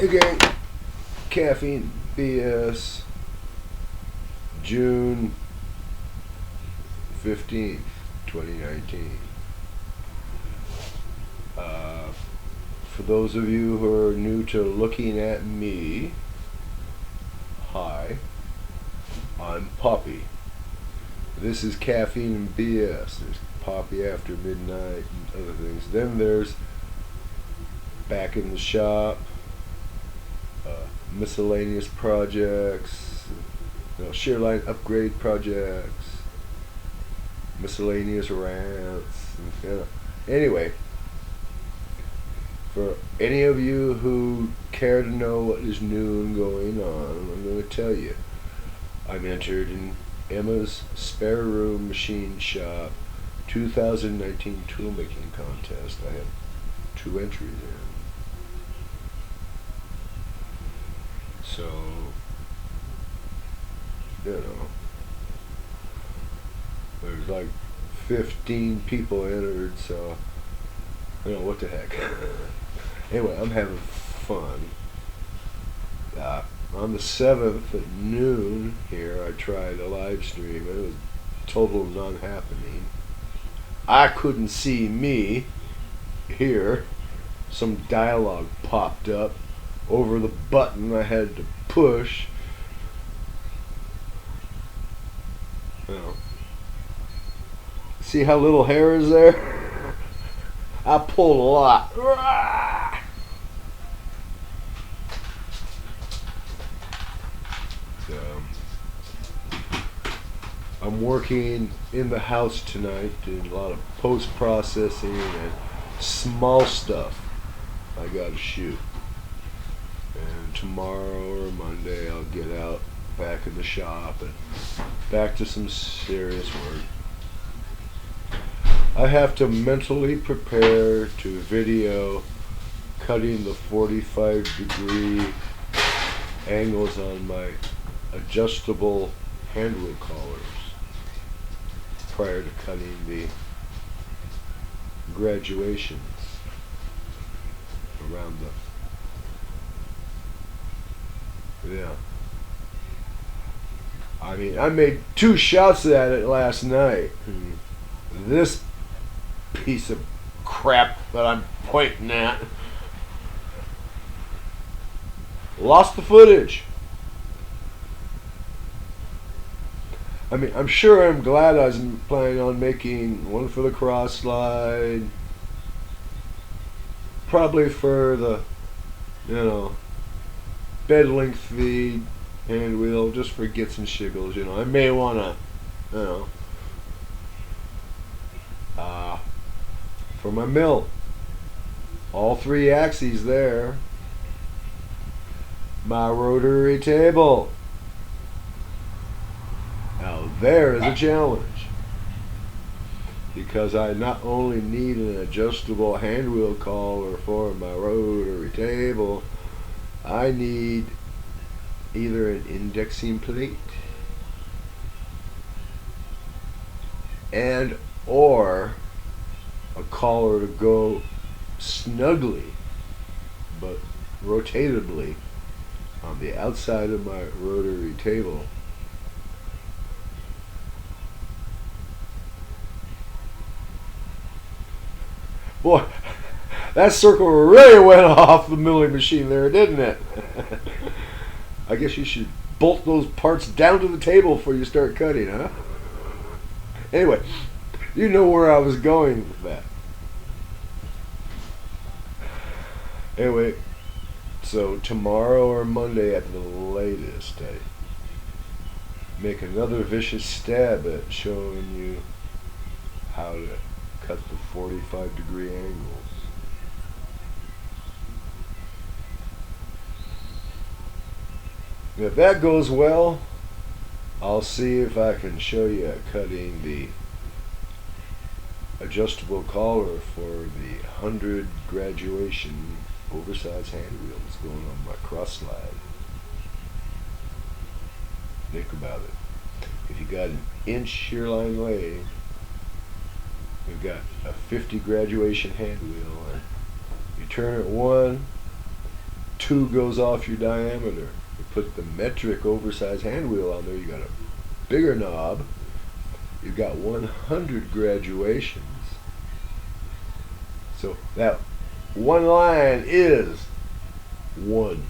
Again, Caffeine BS, June 15th, 2019. For those of you who are new to looking at me, hi, I'm Poppy. This is Caffeine and BS. There's Poppy After Midnight and other things. Then there's Back in the Shop, miscellaneous projects, Shearline upgrade projects, miscellaneous rants. Anyway, for any of you who care to know what is new and going on, I'm going to tell you. I'm entered in Emma's Spare Room Machine Shop 2019 toolmaking contest. I have 2 entries in. So, there's like 15 people entered, so, what the heck. Anyway, I'm having fun. On the 7th at noon here, I tried a live stream, and it was total non-happening. I couldn't see me here. Some dialogue popped up over the button I had to push. See how little hair is there? I pulled a lot. I'm working in the house tonight, doing a lot of post-processing and small stuff I gotta shoot. And tomorrow or Monday I'll get out back in the shop and back to some serious work. I have to mentally prepare to video cutting the 45-degree angles on my adjustable handwheel collars prior to cutting the graduations around I made 2 shots at it last night. This piece of crap that I'm pointing at lost the footage. I'm sure I'm glad I was planning on making one for the cross slide, probably for the, bed length feed hand wheel, just for gets and shiggles. I may want to, for my mill, all 3 axes there, my rotary table. Now there is a challenge, because I not only need an adjustable hand wheel collar for my rotary table, I need either an indexing plate and or a collar to go snugly but rotatably on the outside of my rotary table. Boy, that circle really went off the milling machine there, didn't it? I guess you should bolt those parts down to the table before you start cutting, huh? Anyway, you know where I was going with that. Anyway, so tomorrow or Monday at the latest, I make another vicious stab at showing you how to cut the 45-degree angles. If that goes well, I'll see if I can show you cutting the adjustable collar for the 100 graduation oversized hand wheels going on my cross slide. Think about it. If you got an inch shearline lathe, you've got a 50 graduation hand wheel, and you turn it 1, 2 goes off your diameter. You put the metric oversized hand wheel on there, you got a bigger knob. You've got 100 graduations. So that one line is 1.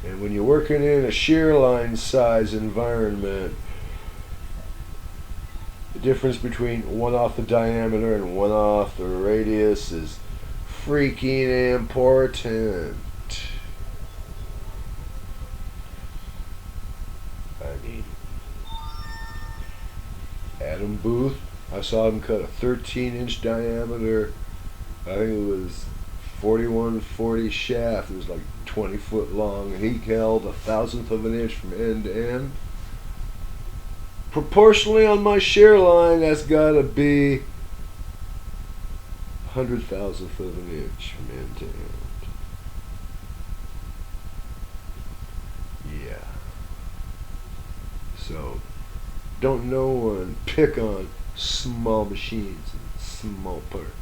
And when you're working in a shear line size environment, the difference between 1 off the diameter and 1 off the radius is freaking important. I mean, Adam Booth, I saw him cut a 13-inch diameter, I think it was 4140 shaft. It was like 20 foot long, and he held 1/1000th of an inch from end to end. Proportionally on my shear line, that's got to be 100,000th of an inch from end to end. Yeah. So, don't no one pick on small machines and small parts.